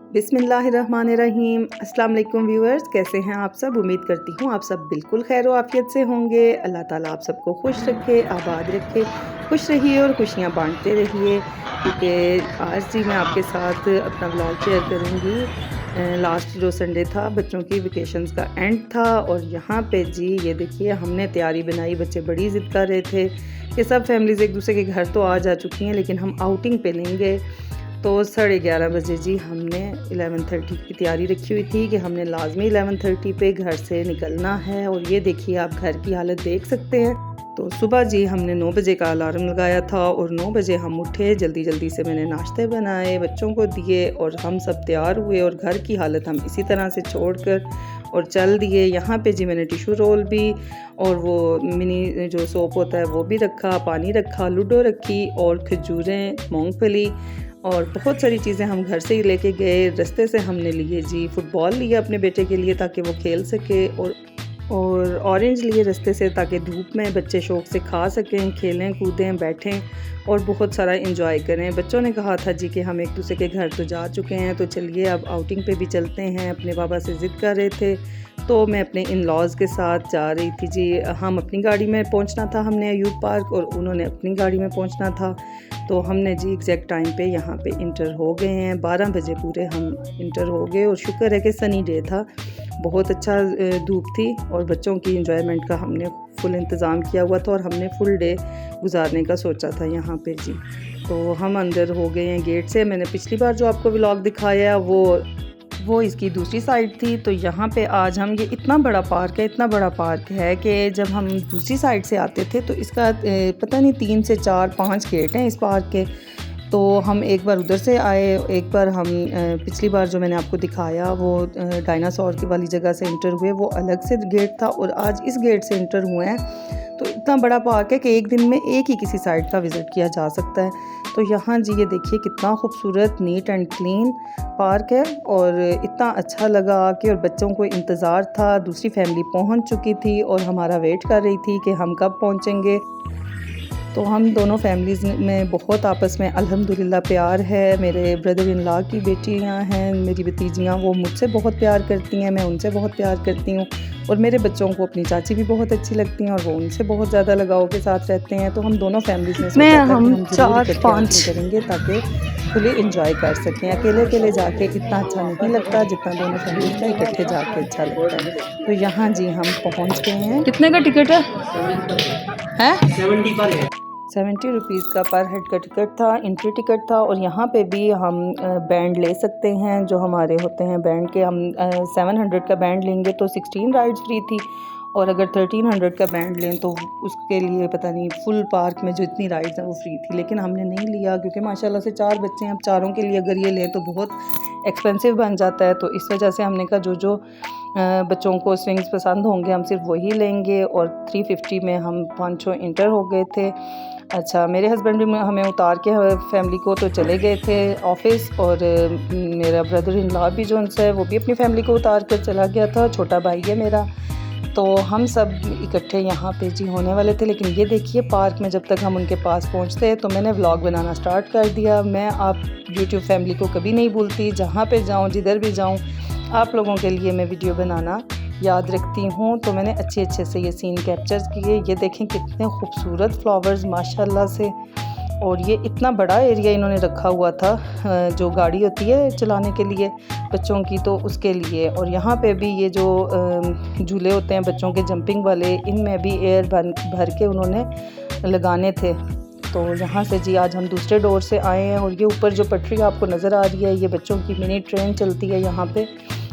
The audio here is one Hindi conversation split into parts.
बिस्मिल्लाहिर्रहमानिर्रहीम। अस्सलाम वालेकुम व्यूअर्स, कैसे हैं आप सब। उम्मीद करती हूँ आप सब बिल्कुल खैर आफियत से होंगे। अल्लाह ताला आप सबको खुश रखे, आबाद रखे, खुश रहिए और खुशियाँ बांटते रहिए। क्योंकि आज जी मैं आपके साथ अपना व्लॉग शेयर करूँगी। लास्ट जो संडे था बच्चों की वेकेशंस का एंड था और यहाँ पे जी ये देखिए हमने तैयारी बनाई। बच्चे बड़ी ज़िद कर रहे थे कि सब फैमिलीज़ एक दूसरे के घर तो आ जा चुकी हैं लेकिन हम आउटिंग पे लेंगे। तो 11:30 बजे जी हमने 11:30 की तैयारी रखी हुई थी कि हमने लाजमी 11:30 पे घर से निकलना है। और ये देखिए आप घर की हालत देख सकते हैं। तो सुबह जी हमने 9 बजे का अलार्म लगाया था और 9 बजे हम उठे। जल्दी जल्दी से मैंने नाश्ते बनाए, बच्चों को दिए और हम सब तैयार हुए और घर की हालत हम इसी तरह से छोड़कर और चल दिए। यहाँ पे जी मैंने टिशू रोल भी और वो मिनी जो सोप होता है वो भी रखा, पानी रखा, लूडो रखी और खजूरें, मूंगफली और बहुत सारी चीज़ें हम घर से ही लेके गए। रास्ते से हमने लिए जी फुटबॉल लिया अपने बेटे के लिए ताकि वो खेल सके और ऑरेंज लिए रास्ते से ताकि धूप में बच्चे शौक़ से खा सकें, खेलें, कूदें, बैठें और बहुत सारा एंजॉय करें। बच्चों ने कहा था जी कि हम एक दूसरे के घर तो जा चुके हैं तो चलिए अब आउटिंग पे भी चलते हैं। अपने बाबा से ज़िद कर रहे थे तो मैं अपने इन लॉज़ के साथ जा रही थी जी। हम अपनी गाड़ी में पहुंचना था, हमने अयूब पार्क, और उन्होंने अपनी गाड़ी में पहुंचना था। तो हमने जी एग्जैक्ट टाइम पे यहाँ पे इंटर हो गए हैं। 12 बजे पूरे हम इंटर हो गए और शुक्र है कि सनी डे था, बहुत अच्छा धूप थी और बच्चों की इंजॉयमेंट का हमने फुल इंतज़ाम किया हुआ था और हमने फुल डे गुजारने का सोचा था यहाँ पे जी। तो हम अंदर हो गए हैं गेट से। मैंने पिछली बार जो आपको व्लॉग दिखाया वो इसकी दूसरी साइड थी। तो यहाँ पे आज हम, ये इतना बड़ा पार्क है कि जब हम दूसरी साइड से आते थे तो इसका पता नहीं 3 से 4 5 गेट हैं इस पार्क के। तो हम एक बार उधर से आए, एक बार हम पिछली बार जो मैंने आपको दिखाया वो डायनासोर की वाली जगह से इंटर हुए, वो अलग से गेट था और आज इस गेट से इंटर हुए हैं। तो इतना बड़ा पार्क है कि एक दिन में एक ही किसी साइड का विज़िट किया जा सकता है। तो यहाँ जी ये देखिए कितना खूबसूरत नीट एंड क्लीन पार्क है और इतना अच्छा लगा कि और बच्चों को इंतज़ार था। दूसरी फैमिली पहुँच चुकी थी और हमारा वेट कर रही थी कि हम कब पहुँचेंगे। तो हम दोनों फैमिलीज़ में बहुत आपस में अल्हम्दुलिल्लाह प्यार है। मेरे ब्रदर इन लॉ की बेटियां हैं, मेरी भतीजियां, वो मुझसे बहुत प्यार करती हैं, मैं उनसे बहुत प्यार करती हूँ और मेरे बच्चों को अपनी चाची भी बहुत अच्छी लगती हैं और वो उनसे बहुत ज़्यादा लगाव के साथ रहते हैं। तो हम दोनों फैमिलीज़ में सोचा था कि हम 4-5 करेंगे ताकि फुली इंजॉय कर सकें। अकेले अकेले जाके इतना अच्छा नहीं लगता जितना दोनों फैमिलीज़ का इकट्ठे जाके अच्छा लगता है। तो यहाँ जी हम पहुँच गए हैं। कितने का टिकट है? 70 रुपीज़ का पर हेड का टिकट था, एंट्री टिकट था। और यहाँ पे भी हम बैंड ले सकते हैं जो हमारे होते हैं बैंड के। हम 700 का बैंड लेंगे तो 16 राइड्स फ्री थी और अगर 1300 का बैंड लें तो उसके लिए पता नहीं फुल पार्क में जो इतनी राइड्स हैं वो फ्री थी। लेकिन हमने नहीं लिया क्योंकि माशाल्लाह से 4 बच्चे हैं, अब चारों के लिए अगर ये लें तो बहुत एक्सपेंसिव बन जाता है। तो इस वजह से हमने कहा जो बच्चों को स्विंग्स पसंद होंगे हम सिर्फ वही लेंगे। और 350 में हम 500 इंटर हो गए थे। अच्छा, मेरे हस्बैंड भी हमें उतार के फैमिली को तो चले गए थे ऑफिस और मेरा ब्रदर इन लॉ भी जो उनसे वो भी अपनी फैमिली को उतार कर चला गया था, छोटा भाई है मेरा। तो हम सब इकट्ठे यहाँ पे जी होने वाले थे। लेकिन ये देखिए पार्क में जब तक हम उनके पास पहुँचते तो मैंने व्लॉग बनाना स्टार्ट कर दिया। मैं आप यूट्यूब फैमिली को कभी नहीं भूलती, जहाँ पे जाऊँ जिधर भी जाऊँ आप लोगों के लिए मैं वीडियो बनाना याद रखती हूँ। तो मैंने अच्छे से ये सीन कैप्चर किए। ये देखें कितने खूबसूरत फ्लावर्स माशाल्लाह से। और ये इतना बड़ा एरिया इन्होंने रखा हुआ था जो गाड़ी होती है चलाने के लिए बच्चों की, तो उसके लिए। और यहाँ पे भी ये जो झूले होते हैं बच्चों के जंपिंग वाले, इनमें भी एयर भर के उन्होंने लगाने थे। तो यहाँ से जी आज हम दूसरे डोर से आए हैं और ये ऊपर जो पटरी आपको नज़र आ रही है ये बच्चों की मिनी ट्रेन चलती है यहाँ पे,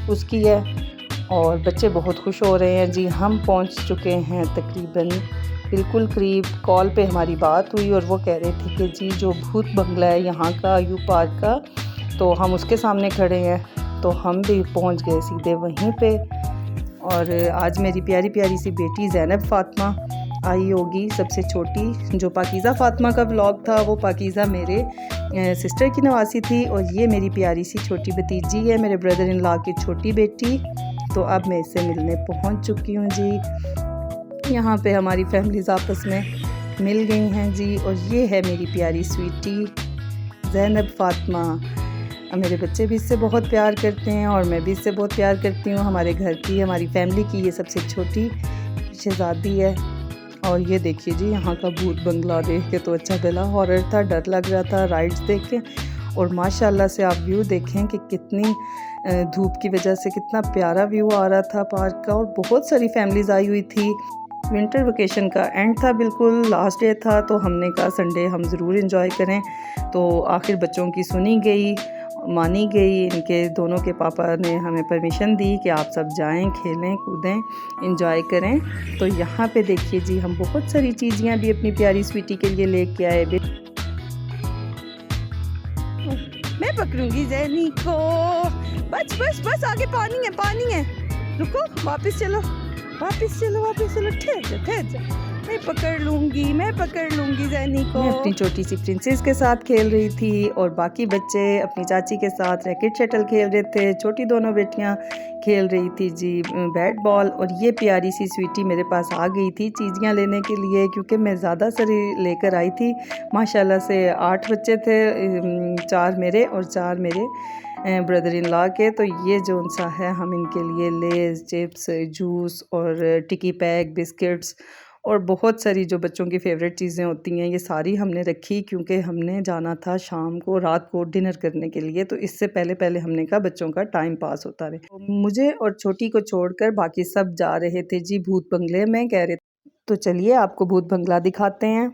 उसकी है। और बच्चे बहुत खुश हो रहे हैं जी। हम पहुँच चुके हैं तकरीबन बिल्कुल करीब। कॉल पे हमारी बात हुई और वो कह रहे थे कि जी जो भूत बंगला है यहाँ का अयूब पार्क का, तो हम उसके सामने खड़े हैं। तो हम भी पहुँच गए सीधे वहीं पे। और आज मेरी प्यारी प्यारी सी बेटी ज़ैनब फ़ातिमा आई होगी, सबसे छोटी। जो पाकीज़ा फ़ातिमा का व्लॉग था वो पाकीज़ा मेरे सिस्टर की नवासी थी और ये मेरी प्यारी सी छोटी भतीजी है, मेरे ब्रदर इन लॉ की छोटी बेटी। तो अब मैं इससे मिलने पहुंच चुकी हूं जी। यहाँ पे हमारी फैमिलीज़ आपस में मिल गई हैं जी। और ये है मेरी प्यारी स्वीटी ज़ैनब फ़ातिमा। मेरे बच्चे भी इससे बहुत प्यार करते हैं और मैं भी इससे बहुत प्यार करती हूँ। हमारे घर की, हमारी फैमिली की ये सबसे छोटी शहज़ादी है। और ये देखिए जी, यहाँ का भूत बंगला देख के तो अच्छा भला हॉरर था, डर लग रहा था राइड्स देख के। और माशाल्लाह से आप व्यू देखें कि कितनी धूप की वजह से कितना प्यारा व्यू आ रहा था पार्क का। और बहुत सारी फैमिलीज़ आई हुई थी। विंटर वेकेशन का एंड था, बिल्कुल लास्ट डे था, तो हमने कहा संडे हम ज़रूर एंजॉय करें। तो आखिर बच्चों की सुनी गई, मानी गई। इनके दोनों के पापा ने हमें परमिशन दी कि आप सब जाएं, खेलें कूदें, एंजॉय करें। तो यहाँ पे देखिए जी, हम बहुत सारी चीज़ें भी अपनी प्यारी स्वीटी के लिए लेके आए। मैं पकड़ूंगी जैनी को। बस बस बस, आगे पानी है, पानी है। रुको, वापस चलो, वापस चलो, वापस चलो। ठहर जा, ठहर जा। मैं पकड़ लूँगी जैनी को। मैं अपनी छोटी सी प्रिंसेस के साथ खेल रही थी और बाकी बच्चे अपनी चाची के साथ रैकेट शटल खेल रहे थे। छोटी दोनों बेटियां खेल रही थी जी बैट बॉल। और ये प्यारी सी स्वीटी मेरे पास आ गई थी चीज़ियाँ लेने के लिए, क्योंकि मैं ज़्यादा सारी लेकर आई थी। माशाल्लाह से 8 बच्चे थे, 4 मेरे और 4 मेरे ब्रदर इन लॉ के। तो ये जो सा है, हम इनके लिए लेज़, चिप्स, जूस और टिकी पैक, बिस्किट्स और बहुत सारी जो बच्चों की फ़ेवरेट चीज़ें होती हैं, ये सारी हमने रखी, क्योंकि हमने जाना था शाम को, रात को डिनर करने के लिए। तो इससे पहले हमने कहा बच्चों का टाइम पास होता रहे। तो मुझे और छोटी को छोड़कर बाकी सब जा रहे थे जी भूत बंगले में, कह रहे। तो चलिए आपको भूत बंगला दिखाते हैं।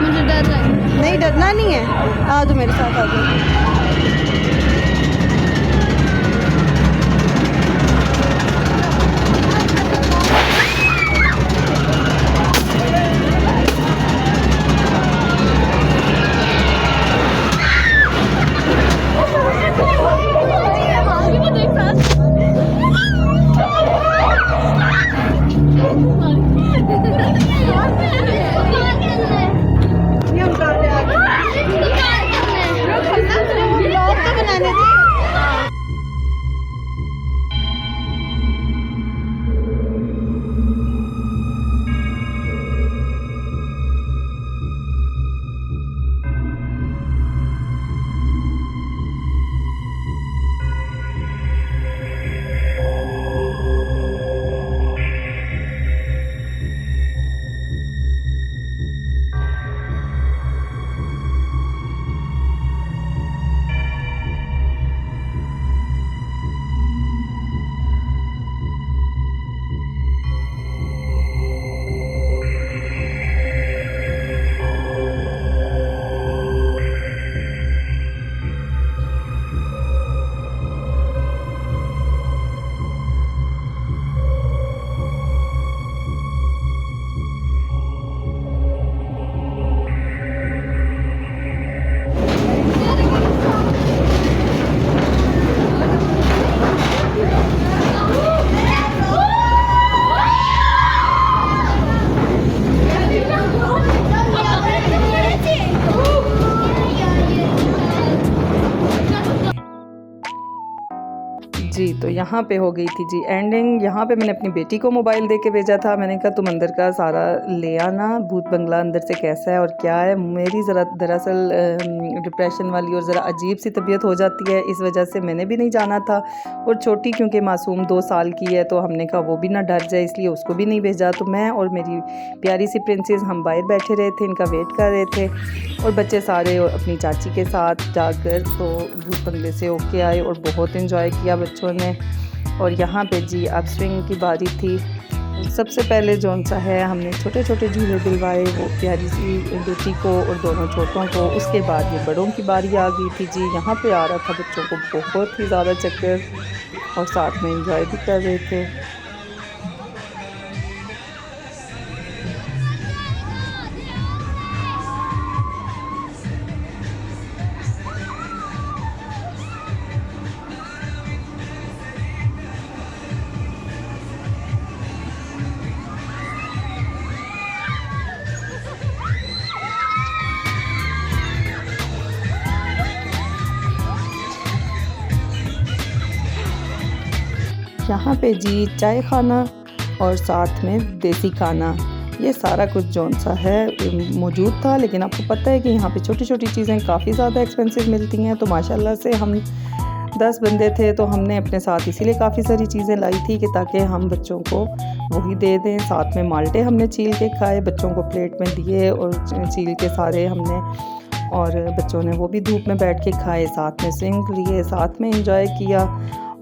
मुझे डर रहा है। नहीं, डरना नहीं है, आ जाओ मेरे साथ, आ जाओ। जी, तो यहाँ पे हो गई थी जी एंडिंग। यहाँ पे मैंने अपनी बेटी को मोबाइल दे के भेजा था। मैंने कहा तुम अंदर का सारा ले आना, भूत बंगला अंदर से कैसा है और क्या है। मेरी ज़रा दरअसल डिप्रेशन वाली और ज़रा अजीब सी तबीयत हो जाती है, इस वजह से मैंने भी नहीं जाना था। और छोटी क्योंकि मासूम 2 साल की है, तो हमने कहा वो भी ना डर जाए, इसलिए उसको भी नहीं भेजा। तो मैं और मेरी प्यारी सी प्रिंसेस हम बाहर बैठे रहे थे, इनका वेट कर रहे थे। और बच्चे सारे अपनी चाची के साथ जाकर तो भूत बंगले से होके आए और बहुत इन्जॉय किया बच्चों ने। और यहाँ पे जी अब स्विंग की बारी थी। सबसे पहले जौन सा है हमने छोटे छोटे झूले दिलवाए वो प्यारी सी बेटी को और दोनों छोटों को। उसके बाद ये बड़ों की बारी आ गई थी जी। यहाँ पे आ रहा था बच्चों को बहुत ही ज़्यादा चक्कर और साथ में एंजॉय भी कर रहे थे। यहाँ पे जी चाय खाना और साथ में देसी खाना ये सारा कुछ जौन सा है मौजूद था। लेकिन आपको पता है कि यहाँ पे छोटी छोटी चीज़ें काफ़ी ज़्यादा एक्सपेंसिव मिलती हैं। तो माशाल्लाह से हम 10 बंदे थे तो हमने अपने साथ इसीलिए काफ़ी सारी चीज़ें लाई थी कि ताकि हम बच्चों को वही दे दें। साथ में माल्टे हमने छील के खाए, बच्चों को प्लेट में दिए और छील के सारे हमने, और बच्चों ने वो भी धूप में बैठ के खाए। साथ में स्विंग लिए, साथ में एंजॉय किया।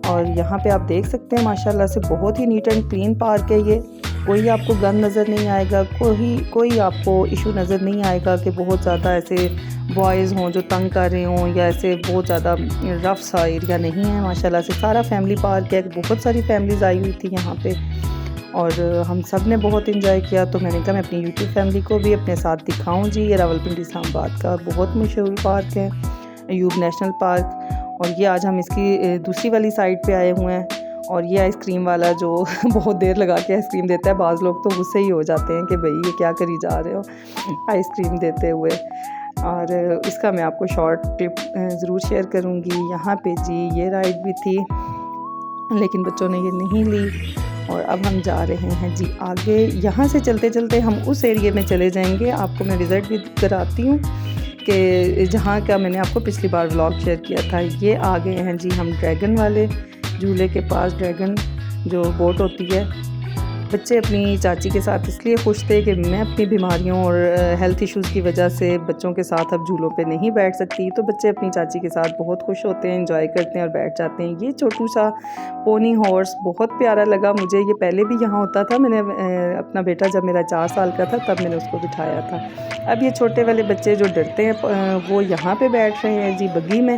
और यहाँ पे आप देख सकते हैं माशाल्लाह से बहुत ही नीट एंड क्लीन पार्क है ये। कोई आपको गंद नज़र नहीं आएगा, कोई आपको इशू नज़र नहीं आएगा कि बहुत ज़्यादा ऐसे बॉयज़ हों जो तंग कर रहे हों या ऐसे बहुत ज़्यादा रफ सा एरिया नहीं है। माशाल्लाह से सारा फैमिली पार्क है, बहुत सारी फैमिलीज़ आई हुई थी यहाँ पे और हम सब ने बहुत इंजॉय किया। तो मैंने कहा मैं अपनी यूट्यूब फैमिली को भी अपने साथ दिखाऊँ जी। ये रावलपिंडी इस्लामाबाद का बहुत मशहूर पार्क है, अयूब नेशनल पार्क। और ये आज हम इसकी दूसरी वाली साइड पे आए हुए हैं। और ये आइसक्रीम वाला जो बहुत देर लगा के आइसक्रीम देता है, बाज़ लोग तो गुस्से ही हो जाते हैं कि भाई ये क्या करी जा रहे हो आइसक्रीम देते हुए। और इसका मैं आपको शॉर्ट क्लिप ज़रूर शेयर करूँगी। यहाँ पे जी ये राइड भी थी लेकिन बच्चों ने ये नहीं ली। और अब हम जा रहे हैं जी आगे। यहाँ से चलते चलते हम उस एरिया में चले जाएंगे। आपको मैं विज़िट भी कराती हूँ कि जहाँ का मैंने आपको पिछली बार व्लॉग शेयर किया था। ये आ गए हैं जी हम ड्रैगन वाले झूले के पास। ड्रैगन जो बोट होती है, बच्चे अपनी चाची के साथ इसलिए खुश थे कि मैं अपनी बीमारियों और हेल्थ इश्यूज़ की वजह से बच्चों के साथ अब झूलों पे नहीं बैठ सकती। तो बच्चे अपनी चाची के साथ बहुत खुश होते हैं, एंजॉय करते हैं और बैठ जाते हैं। ये छोटू सा पोनी हॉर्स बहुत प्यारा लगा मुझे। ये पहले भी यहाँ होता था। मैंने अपना बेटा जब मेरा 4 साल का था तब मैंने उसको बिठाया था। अब ये छोटे वाले बच्चे जो डरते हैं वो यहाँ पर बैठ रहे हैं जी बग्गी में।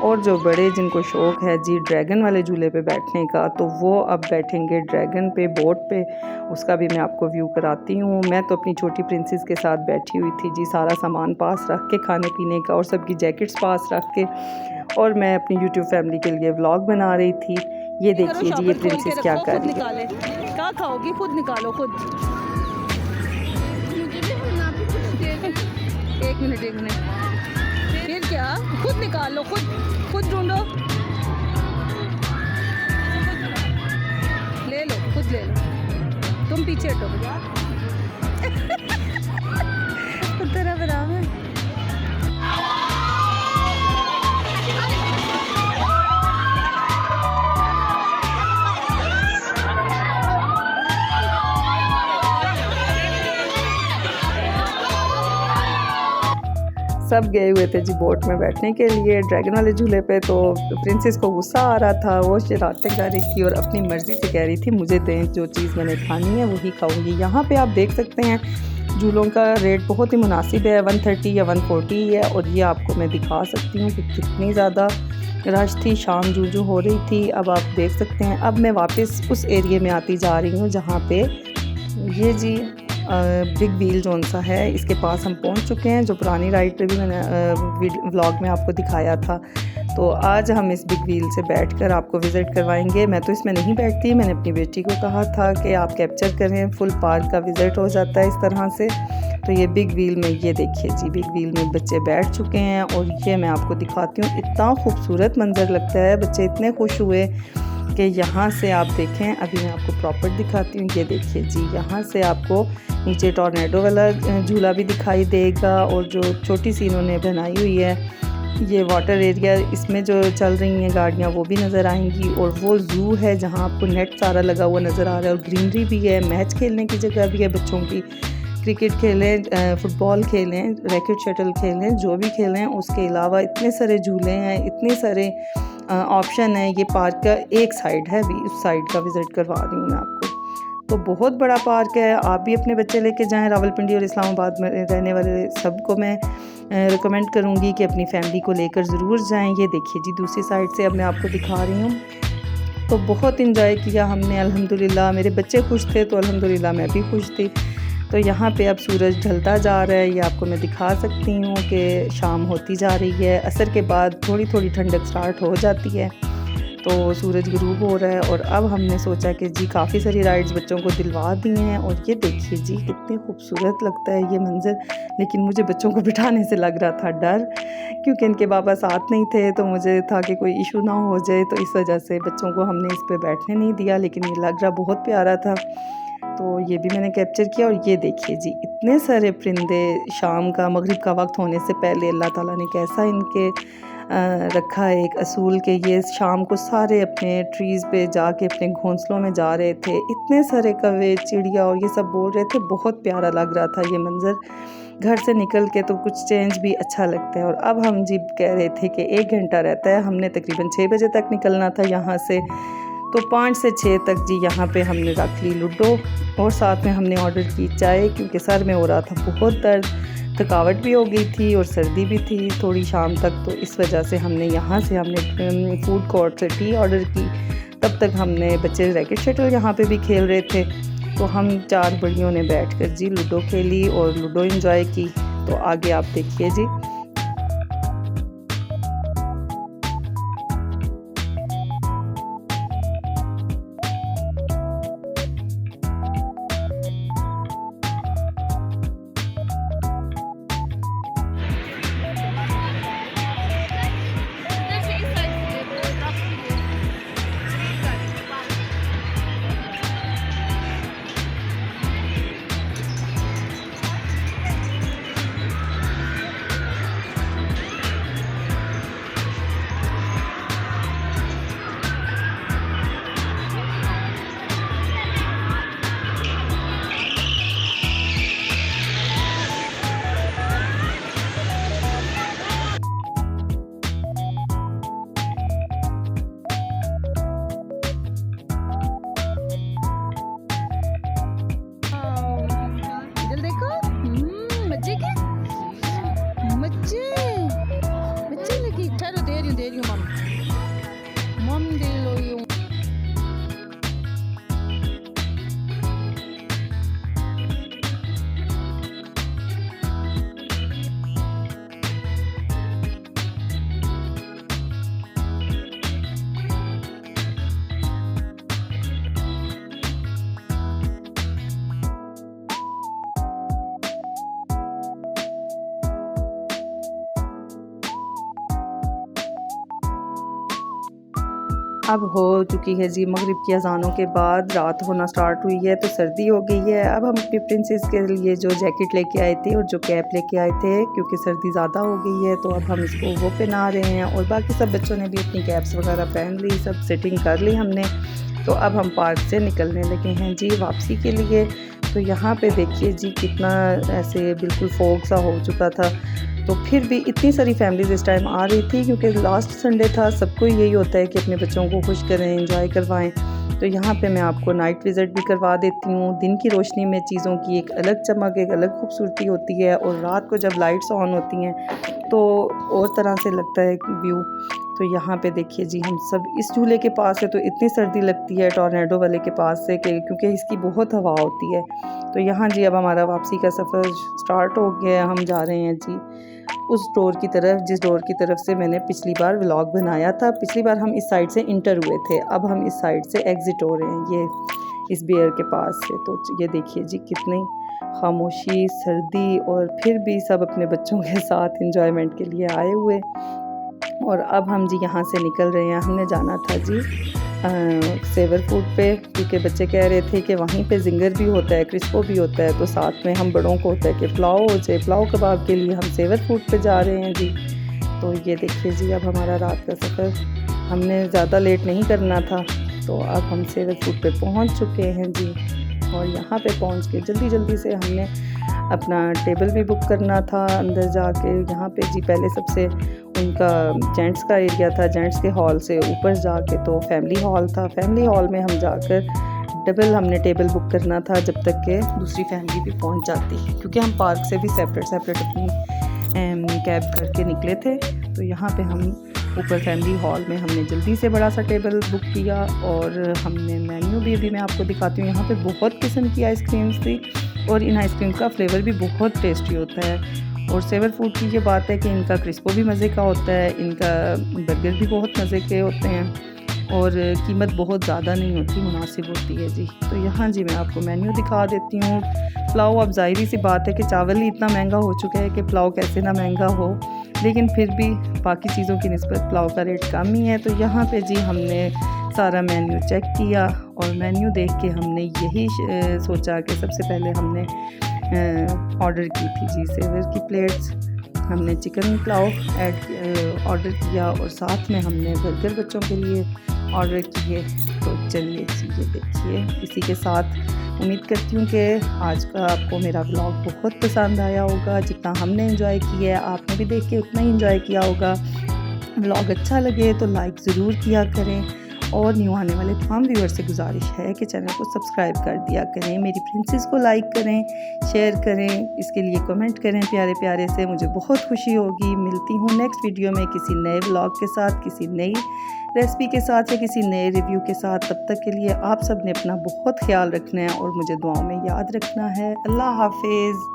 और जो बड़े जिनको शौक़ है जी ड्रैगन वाले झूले पे बैठने का, तो वो अब बैठेंगे ड्रैगन पे, बोट पे। उसका भी मैं आपको व्यू कराती हूँ। मैं तो अपनी छोटी प्रिंसेस के साथ बैठी हुई थी जी, सारा सामान पास रख के खाने पीने का और सबकी जैकेट्स पास रख के, और मैं अपनी यूट्यूब फैमिली के लिए व्लॉग बना रही थी। ये देखिए जी ये प्रिंसेस क्या कर रही है। क्या खाओगी खुद निकालो खुद। एक मिनट फिर क्या, खुद निकाल लो, खुद ढूंढो, ले लो, खुद ले लो। तुम पीछे हटो तेरा बराबर। सब गए हुए थे जी बोट में बैठने के लिए ड्रैगन वाले झूले पे। तो प्रिंसेस को गुस्सा आ रहा था, वो शरारतें कर रही थी और अपनी मर्ज़ी से कह रही थी मुझे दें, जो चीज़ मैंने खानी है वही खाऊंगी। यहाँ पे आप देख सकते हैं झूलों का रेट बहुत ही मुनासिब है, 130 या 140 है। और ये आपको मैं दिखा सकती हूँ कि कितनी ज़्यादा रश थी, शाम जूझू हो रही थी। अब आप देख सकते हैं। अब मैं वापस उस एरिया में आती जा रही हूँ जहाँ पे ये जी बिग व्हील जोन सा है, इसके पास हम पहुंच चुके हैं। जो पुरानी राइड पे भी मैंने व्लॉग में आपको दिखाया था। तो आज हम इस बिग व्हील से बैठकर आपको विज़िट करवाएंगे। मैं तो इसमें नहीं बैठती, मैंने अपनी बेटी को कहा था कि आप कैप्चर करें, फुल पार्क का विज़िट हो जाता है इस तरह से। तो ये बिग व्हील में ये देखिए जी, बिग व्हील में बच्चे बैठ चुके हैं और ये मैं आपको दिखाती हूँ। इतना खूबसूरत मंजर लगता है, बच्चे इतने खुश हुए कि यहाँ से आप देखें। अभी मैं आपको प्रॉपर दिखाती हूँ। ये देखिए जी, यहाँ से आपको नीचे टॉर्नेडो वाला झूला भी दिखाई देगा और जो छोटी सी इन्होंने बनाई हुई है ये वाटर एरिया, इसमें जो चल रही हैं गाड़ियाँ वो भी नज़र आएंगी। और वो ज़ू है जहाँ आपको नेट सारा लगा हुआ नज़र आ रहा है और ग्रीनरी भी है, मैच खेलने की जगह भी है बच्चों की। क्रिकेट खेलें, फुटबॉल खेलें, रैकेट शटल खेलें, जो भी खेलें। उसके अलावा इतने सारे झूले हैं, इतने सारे ऑप्शन है। ये पार्क का एक साइड है, अभी उस साइड का विज़िट करवा रही हूँ मैं आपको। तो बहुत बड़ा पार्क है, आप भी अपने बच्चे लेके जाएं। रावलपिंडी और इस्लामाबाद में रहने वाले सबको मैं रिकमेंड करूँगी कि अपनी फैमिली को लेकर ज़रूर जाएं। ये देखिए जी, दूसरी साइड से अब मैं आपको दिखा रही हूँ। तो बहुत इंजॉय किया हमने अल्हम्दुलिल्लाह। मेरे बच्चे खुश थे तो अल्हम्दुलिल्लाह मैं भी खुश थी। तो यहाँ पे अब सूरज ढलता जा रहा है, ये आपको मैं दिखा सकती हूँ कि शाम होती जा रही है। असर के बाद थोड़ी थोड़ी ठंडक स्टार्ट हो जाती है, तो सूरज गुरूब हो रहा है। और अब हमने सोचा कि जी काफ़ी सारी राइड्स बच्चों को दिलवा दी हैं। और ये देखिए जी, कितने खूबसूरत लगता है ये मंज़र। लेकिन मुझे बच्चों को बिठाने से लग रहा था डर, क्योंकि इनके पापा साथ नहीं थे, तो मुझे था कि कोई इशू ना हो जाए, तो इस वजह से बच्चों को हमने इस पे बैठने नहीं दिया। लेकिन ये लग रहा बहुत प्यारा था, तो ये भी मैंने कैप्चर किया। और ये देखिए जी, इतने सारे परिंदे शाम का, मगरिब का वक्त होने से पहले अल्लाह ताला ने कैसा इनके रखा है एक असूल के ये शाम को सारे अपने ट्रीज़ पे जाके अपने घोंसलों में जा रहे थे। इतने सारे कौवे, चिड़िया और ये सब बोल रहे थे, बहुत प्यारा लग रहा था ये मंज़र। घर से निकल के तो कुछ चेंज भी अच्छा लगता है। और अब हम जी कह रहे थे कि 1 घंटा रहता है, हमने तकरीबन 6 बजे तक निकलना था यहाँ से। तो 5 से 6 तक जी यहाँ पे हमने रख ली लूडो, और साथ में हमने ऑर्डर की चाय, क्योंकि सर में हो रहा था बहुत दर्द, थकावट भी हो गई थी और सर्दी भी थी थोड़ी शाम तक। तो इस वजह से हमने यहाँ से फूड कोर्ट से टी ऑर्डर की। तब तक हमने बच्चे रैकेट शटल यहाँ पे भी खेल रहे थे, तो हम 4 बड़ियों ने बैठकर जी लूडो खेली और लूडो एंजॉय की। तो आगे आप देखिए जी। दे रही हूँ मम दे लो यूँ। अब हो चुकी है जी मगरिब की अज़ानों के बाद, रात होना स्टार्ट हुई है, तो सर्दी हो गई है। अब हम अपनी प्रिंसेस के लिए जो जैकेट लेके आए थे और जो कैप लेके आए थे, क्योंकि सर्दी ज़्यादा हो गई है, तो अब हम इसको वो पहना रहे हैं। और बाकी सब बच्चों ने भी अपनी कैप्स वगैरह पहन ली, सब सेटिंग कर ली हमने। तो अब हम पार्क से निकलने लगे हैं जी वापसी के लिए। तो यहाँ पे देखिए जी कितना ऐसे बिल्कुल फॉग सा हो चुका था, तो फिर भी इतनी सारी फैमिलीज़ इस टाइम आ रही थी, क्योंकि लास्ट संडे था। सबको यही होता है कि अपने बच्चों को खुश करें, एंजॉय करवाएं। तो यहाँ पे मैं आपको नाइट विज़िट भी करवा देती हूँ। दिन की रोशनी में चीज़ों की एक अलग चमक, एक अलग खूबसूरती होती है, और रात को जब लाइट्स ऑन होती हैं तो और तरह से लगता है व्यू। तो यहाँ पे देखिए जी, हम सब इस झूले के पास है, तो इतनी सर्दी लगती है टॉर्नेडो वाले के पास से कि क्योंकि इसकी बहुत हवा होती है। तो यहाँ जी अब हमारा वापसी का सफ़र स्टार्ट हो गया। हम जा रहे हैं जी उस डोर की तरफ, जिस डोर की तरफ से मैंने पिछली बार व्लॉग बनाया था। पिछली बार हम इस साइड से इंटर हुए थे, अब हम इस साइड से एग्ज़िट हो रहे हैं, ये इस बियर के पास से। तो ये देखिए जी कितनी खामोशी, सर्दी, और फिर भी सब अपने बच्चों के साथ एंजॉयमेंट के लिए आए हुए। और अब हम जी यहाँ से निकल रहे हैं। हमने जाना था जी सेवर फूड पे, क्योंकि बच्चे कह रहे थे कि वहीं पे जिंगर भी होता है, क्रिस्पो भी होता है, तो साथ में हम बड़ों को होता है कि पुलाव हो जाए। पुलाव कबाब के लिए हम सेवर फूड पे जा रहे हैं जी। तो ये देखिए जी, अब हमारा रात का सफ़र, हमने ज़्यादा लेट नहीं करना था, तो अब हम सेवर फूड पे पहुंच चुके हैं जी। और यहाँ पे पहुंच के जल्दी जल्दी से हमने अपना टेबल भी बुक करना था अंदर जाके। यहाँ पे जी पहले सबसे उनका जेंट्स का एरिया था, जेंट्स के हॉल से ऊपर जाके तो फैमिली हॉल था। फैमिली हॉल में हम जाकर डबल हमने टेबल बुक करना था जब तक कि दूसरी फैमिली भी पहुंच जाती, क्योंकि हम पार्क से भी सेपरेट अपनी कैब करके निकले थे। तो यहाँ पे हम ऊपर फैमिली हॉल में हमने जल्दी से बड़ा सा टेबल बुक किया और हमने मेन्यू भी अभी मैं आपको दिखाती हूँ। यहाँ पे बहुत किस्म की आइसक्रीम्स थी और इन आइसक्रीम का फ्लेवर भी बहुत टेस्टी होता है। और सेवर फूड की ये बात है कि इनका क्रिस्पो भी मज़े का होता है, इनका बर्गर भी बहुत मज़े के होते हैं और कीमत बहुत ज़्यादा नहीं होती, मुनासिब होती है जी। तो यहाँ जी मैं आपको मेन्यू दिखा देती हूँ। पुलाव, अब ज़ाहिर सी बात है कि चावल ही इतना महंगा हो चुका है कि पुलाव कैसे ना महंगा हो, लेकिन फिर भी बाकी चीज़ों की निस्बत पुलाव का रेट कम ही है। तो यहाँ पे जी हमने सारा मेन्यू चेक किया और मेन्यू देख के हमने यही सोचा कि सबसे पहले हमने ऑर्डर की थी जी सेवर की प्लेट्स। हमने चिकन पुलाव ऑर्डर किया और साथ में हमने बर्गर बच्चों के लिए ऑर्डर किए। तो चलिए जी ये देखिए, इसी के साथ उम्मीद करती हूँ कि आज का आपको मेरा व्लॉग बहुत पसंद आया होगा। जितना हमने एंजॉय किया है आपने भी देख के उतना ही एंजॉय किया होगा। व्लॉग अच्छा लगे तो लाइक ज़रूर किया करें और न्यू आने वाले तमाम व्यूअर से गुजारिश है कि चैनल को सब्सक्राइब कर दिया करें, मेरी प्रिंसेस को लाइक करें, शेयर करें, इसके लिए कमेंट करें प्यारे प्यारे से, मुझे बहुत खुशी होगी। मिलती हूँ नेक्स्ट वीडियो में किसी नए व्लॉग के साथ, किसी नई रेसिपी के साथ या किसी नए रिव्यू के साथ। तब तक के लिए आप सब ने अपना बहुत ख्याल रखना है और मुझे दुआओं में याद रखना है। अल्लाह हाफिज़।